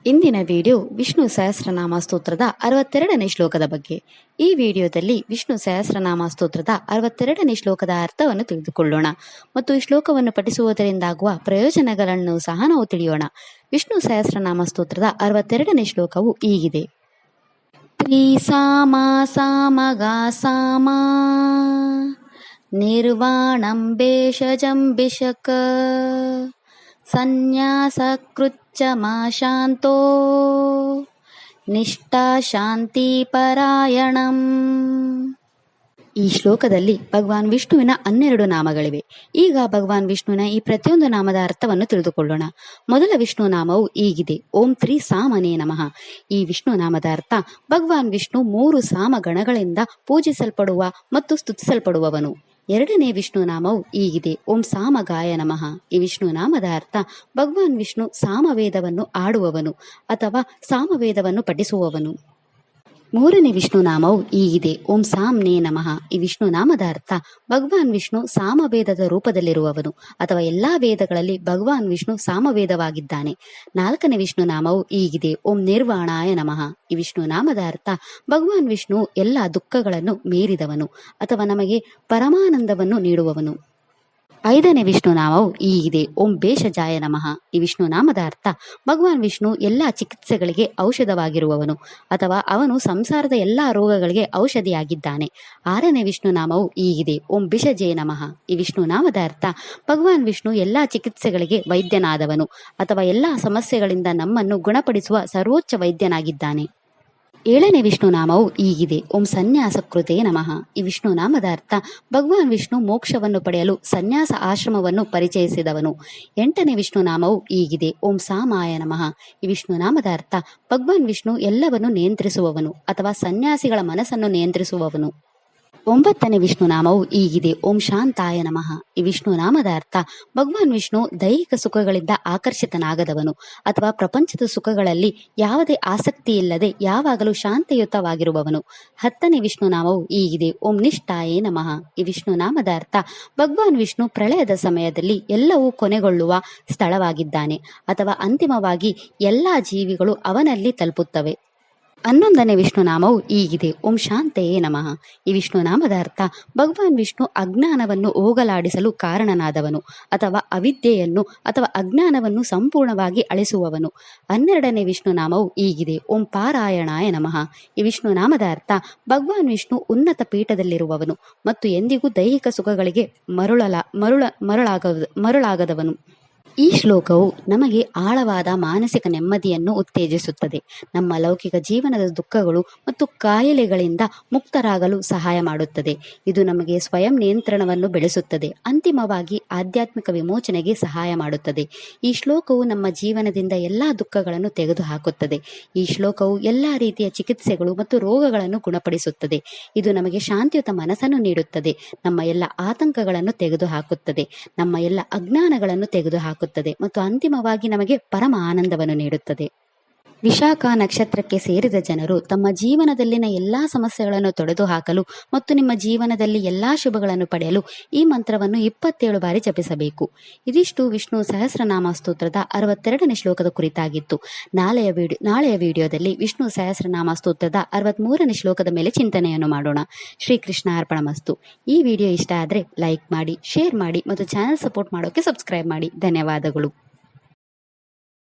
ಇಂದಿನ ವಿಡಿಯೋ ವಿಷ್ಣು ಸಹಸ್ರನಾಮ ಸ್ತೋತ್ರದ 62ನೇ ಶ್ಲೋಕದ ಬಗ್ಗೆ. ಈ ವಿಡಿಯೋದಲ್ಲಿ ವಿಷ್ಣು ಸಹಸ್ರನಾಮ ಸ್ತೋತ್ರದ 62ನೇ ಶ್ಲೋಕದ ಅರ್ಥವನ್ನು ತಿಳಿದುಕೊಳ್ಳೋಣ ಮತ್ತು ಈ ಶ್ಲೋಕವನ್ನು ಪಠಿಸುವುದರಿಂದಾಗುವ ಪ್ರಯೋಜನಗಳನ್ನು ಸಹ ನಾವು ತಿಳಿಯೋಣ. ವಿಷ್ಣು ಸಹಸ್ರನಾಮ ಸ್ತೋತ್ರದ 62ನೇ ಶ್ಲೋಕವು ಹೀಗಿದೆ. ತ್ರಿಸಾಮ ಸಾಮಗಾ ಸಾಮ ನಿರ್ವಾಣಂ ಭೇಷಜಂ ಭಿಷಕ ಸನ್ಯಾಸಕೃಚ್ಚ ಶಾಂತೋ ನಿಷ್ಠಾ ಶಾಂತಿ ಪರಾಯಣಂ. ಈ ಶ್ಲೋಕದಲ್ಲಿ ಭಗವಾನ್ ವಿಷ್ಣುವಿನ 12 ನಾಮಗಳಿವೆ. ಈಗ ಭಗವಾನ್ ವಿಷ್ಣುವಿನ ಈ ಪ್ರತಿಯೊಂದು ನಾಮದ ಅರ್ಥವನ್ನು ತಿಳಿದುಕೊಳ್ಳೋಣ. ಮೊದಲ ವಿಷ್ಣು ನಾಮವು ಹೀಗಿದೆ. ಓಂ ತ್ರಿ ಸಾಮನೇ ನಮಃ. ಈ ವಿಷ್ಣು ನಾಮದ ಅರ್ಥ ಭಗವಾನ್ ವಿಷ್ಣು 3 ಸಾಮ ಗಣಗಳಿಂದ ಪೂಜಿಸಲ್ಪಡುವ ಮತ್ತು ಸ್ತುತಿಸಲ್ಪಡುವವನು. ಎರಡನೇ ವಿಷ್ಣು ನಾಮವು ಹೀಗಿದೆ. ಓಂ ಸಾಮಗಾಯ ನಮಃ. ಈ ವಿಷ್ಣು ನಾಮದ ಅರ್ಥ ಭಗವಾನ್ ವಿಷ್ಣು ಸಾಮವೇದವನ್ನು ಆಡುವವನು ಅಥವಾ ಸಾಮವೇದವನ್ನು ಪಠಿಸುವವನು. ಮೂರನೇ ವಿಷ್ಣು ನಾಮವು ಹೀಗಿದೆ. ಓಂ ಸಾಮ್ನೇ ನಮಃ. ಈ ವಿಷ್ಣು ನಾಮದ ಅರ್ಥ ಭಗವಾನ್ ವಿಷ್ಣು ಸಾಮವೇದದ ರೂಪದಲ್ಲಿರುವವನು ಅಥವಾ ಎಲ್ಲಾ ವೇದಗಳಲ್ಲಿ ಭಗವಾನ್ ವಿಷ್ಣು ಸಾಮವೇದವಾಗಿದ್ದಾನೆ. ನಾಲ್ಕನೇ ವಿಷ್ಣು ನಾಮವು ಹೀಗಿದೆ. ಓಂ ನಿರ್ವಾಣಾಯ ನಮಃ. ಈ ವಿಷ್ಣು ನಾಮದ ಅರ್ಥ ಭಗವಾನ್ ವಿಷ್ಣು ಎಲ್ಲ ದುಃಖಗಳನ್ನು ಮೀರಿದವನು ಅಥವಾ ನಮಗೆ ಪರಮಾನಂದವನ್ನು ನೀಡುವವನು. ಐದನೇ ವಿಷ್ಣು ನಾಮವು ಹೀಗಿದೆ. ಓಂ ಭೇಷಜಾಯ ನಮಃ. ಈ ವಿಷ್ಣು ನಾಮದ ಅರ್ಥ ಭಗವಾನ್ ವಿಷ್ಣು ಎಲ್ಲ ಚಿಕಿತ್ಸೆಗಳಿಗೆ ಔಷಧವಾಗಿರುವವನು ಅಥವಾ ಅವನು ಸಂಸಾರದ ಎಲ್ಲಾ ರೋಗಗಳಿಗೆ ಔಷಧಿಯಾಗಿದ್ದಾನೆ. ಆರನೇ ವಿಷ್ಣು ನಾಮವು ಹೀಗಿದೆ. ಓಂ ಭಿಷಜೇ ನಮಃ. ಈ ವಿಷ್ಣು ನಾಮದ ಅರ್ಥ ಭಗವಾನ್ ವಿಷ್ಣು ಎಲ್ಲಾ ಚಿಕಿತ್ಸೆಗಳಿಗೆ ವೈದ್ಯನಾದವನು ಅಥವಾ ಎಲ್ಲಾ ಸಮಸ್ಯೆಗಳಿಂದ ನಮ್ಮನ್ನು ಗುಣಪಡಿಸುವ ಸರ್ವೋಚ್ಚ ವೈದ್ಯನಾಗಿದ್ದಾನೆ. ಏಳನೇ ವಿಷ್ಣು ನಾಮವು ಹೀಗಿದೆ. ಓಂ ಸನ್ಯಾಸಕೃತೇ ನಮಃ. ಈ ವಿಷ್ಣು ನಾಮದ ಅರ್ಥ ಭಗವಾನ್ ವಿಷ್ಣು ಮೋಕ್ಷವನ್ನು ಪಡೆಯಲು ಸನ್ಯಾಸ ಆಶ್ರಮವನ್ನು ಪರಿಚಯಿಸಿದವನು. ಎಂಟನೇ ವಿಷ್ಣು ನಾಮವು ಹೀಗಿದೆ. ಓಂ ಸಾಮಾಯ ನಮಃ. ಈ ವಿಷ್ಣು ನಾಮದ ಅರ್ಥ ಭಗವಾನ್ ವಿಷ್ಣು ಎಲ್ಲವನ್ನು ನಿಯಂತ್ರಿಸುವವನು ಅಥವಾ ಸನ್ಯಾಸಿಗಳ ಮನಸ್ಸನ್ನು ನಿಯಂತ್ರಿಸುವವನು. ಒಂಬತ್ತನೇ ವಿಷ್ಣು ನಾಮವು ಹೀಗಿದೆ. ಓಂ ಶಾಂತಾಯ ನಮಃ. ಈ ವಿಷ್ಣು ನಾಮದ ಅರ್ಥ ಭಗವಾನ್ ವಿಷ್ಣು ದೈಹಿಕ ಸುಖಗಳಿಂದ ಆಕರ್ಷಿತನಾಗದವನು ಅಥವಾ ಪ್ರಪಂಚದ ಸುಖಗಳಲ್ಲಿ ಯಾವುದೇ ಆಸಕ್ತಿ ಇಲ್ಲದೆ ಯಾವಾಗಲೂ ಶಾಂತಿಯುತವಾಗಿರುವವನು. ಹತ್ತನೇ ವಿಷ್ಣು ನಾಮವು ಹೀಗಿದೆ. ಓಂ ನಿಷ್ಠಾಯೇ ನಮಃ. ಈ ವಿಷ್ಣು ನಾಮದ ಅರ್ಥ ಭಗವಾನ್ ವಿಷ್ಣು ಪ್ರಳಯದ ಸಮಯದಲ್ಲಿ ಎಲ್ಲವೂ ಕೊನೆಗೊಳ್ಳುವ ಸ್ಥಳವಾಗಿದ್ದಾನೆ ಅಥವಾ ಅಂತಿಮವಾಗಿ ಎಲ್ಲಾ ಜೀವಿಗಳು ಅವನಲ್ಲಿ ತಲುಪುತ್ತವೆ. 11ನೇ ವಿಷ್ಣು ನಾಮವು ಹೀಗಿದೆ. ಓಂ ಶಾಂತೆಯೇ ನಮಃ. ಈ ವಿಷ್ಣು ನಾಮದ ಅರ್ಥ ಭಗವಾನ್ ವಿಷ್ಣು ಅಜ್ಞಾನವನ್ನು ಹೋಗಲಾಡಿಸಲು ಕಾರಣನಾದವನು ಅಥವಾ ಅವಿದ್ಯೆಯನ್ನು ಅಥವಾ ಅಜ್ಞಾನವನ್ನು ಸಂಪೂರ್ಣವಾಗಿ ಅಳಿಸುವವನು. 12ನೇ ವಿಷ್ಣು ನಾಮವು ಹೀಗಿದೆ. ಓಂ ಪಾರಾಯಣಾಯ ನಮಃ. ಈ ವಿಷ್ಣು ನಾಮದ ಅರ್ಥ ಭಗವಾನ್ ವಿಷ್ಣು ಉನ್ನತ ಪೀಠದಲ್ಲಿರುವವನು ಮತ್ತು ಎಂದಿಗೂ ದೈಹಿಕ ಸುಖಗಳಿಗೆ ಮರುಳಾಗದವನು. ಈ ಶ್ಲೋಕವು ನಮಗೆ ಆಳವಾದ ಮಾನಸಿಕ ನೆಮ್ಮದಿಯನ್ನು ಉತ್ತೇಜಿಸುತ್ತದೆ. ನಮ್ಮ ಲೌಕಿಕ ಜೀವನದ ದುಃಖಗಳು ಮತ್ತು ಕಾಯಿಲೆಗಳಿಂದ ಮುಕ್ತರಾಗಲು ಸಹಾಯ ಮಾಡುತ್ತದೆ. ಇದು ನಮಗೆ ಸ್ವಯಂ ನಿಯಂತ್ರಣವನ್ನು ಬೆಳೆಸುತ್ತದೆ. ಅಂತಿಮವಾಗಿ ಆಧ್ಯಾತ್ಮಿಕ ವಿಮೋಚನೆಗೆ ಸಹಾಯ ಮಾಡುತ್ತದೆ. ಈ ಶ್ಲೋಕವು ನಮ್ಮ ಜೀವನದಿಂದ ಎಲ್ಲಾ ದುಃಖಗಳನ್ನು ತೆಗೆದುಹಾಕುತ್ತದೆ. ಈ ಶ್ಲೋಕವು ಎಲ್ಲಾ ರೀತಿಯ ಚಿಕಿತ್ಸೆಗಳು ಮತ್ತು ರೋಗಗಳನ್ನು ಗುಣಪಡಿಸುತ್ತದೆ. ಇದು ನಮಗೆ ಶಾಂತಿಯುತ ಮನಸ್ಸನ್ನು ನೀಡುತ್ತದೆ. ನಮ್ಮ ಎಲ್ಲ ಆತಂಕಗಳನ್ನು ತೆಗೆದುಹಾಕುತ್ತದೆ. ನಮ್ಮ ಎಲ್ಲ ಅಜ್ಞಾನಗಳನ್ನು ತೆಗೆದುಹಾಕುತ್ತದೆ ಮತ್ತು ಅಂತಿಮವಾಗಿ ನಮಗೆ ಪರಮ ಆನಂದವನ್ನು ನೀಡುತ್ತದೆ. ವಿಶಾಖ ನಕ್ಷತ್ರಕ್ಕೆ ಸೇರಿದ ಜನರು ತಮ್ಮ ಜೀವನದಲ್ಲಿನ ಎಲ್ಲಾ ಸಮಸ್ಯೆಗಳನ್ನು ತೊಡೆದುಹಾಕಲು ಮತ್ತು ನಿಮ್ಮ ಜೀವನದಲ್ಲಿ ಎಲ್ಲಾ ಶುಭಗಳನ್ನು ಪಡೆಯಲು ಈ ಮಂತ್ರವನ್ನು 27 ಬಾರಿ ಜಪಿಸಬೇಕು. ಇದಿಷ್ಟು ವಿಷ್ಣು ಸಹಸ್ರನಾಮ ಸ್ತೋತ್ರದ 62ನೇ ಶ್ಲೋಕದ ಕುರಿತಾಗಿತ್ತು. ನಾಳೆಯ ವಿಡಿಯೋದಲ್ಲಿ ವಿಷ್ಣು ಸಹಸ್ರನಾಮ ಸ್ತೋತ್ರದ 63ನೇ ಶ್ಲೋಕದ ಮೇಲೆ ಚಿಂತನೆಯನ್ನು ಮಾಡೋಣ. ಶ್ರೀಕೃಷ್ಣ ಅರ್ಪಣಮಸ್ತು. ಈ ವಿಡಿಯೋ ಇಷ್ಟ ಆದರೆ ಲೈಕ್ ಮಾಡಿ, ಶೇರ್ ಮಾಡಿ ಮತ್ತು ಚಾನೆಲ್ ಸಪೋರ್ಟ್ ಮಾಡೋಕೆ ಸಬ್ಸ್ಕ್ರೈಬ್ ಮಾಡಿ. ಧನ್ಯವಾದಗಳು.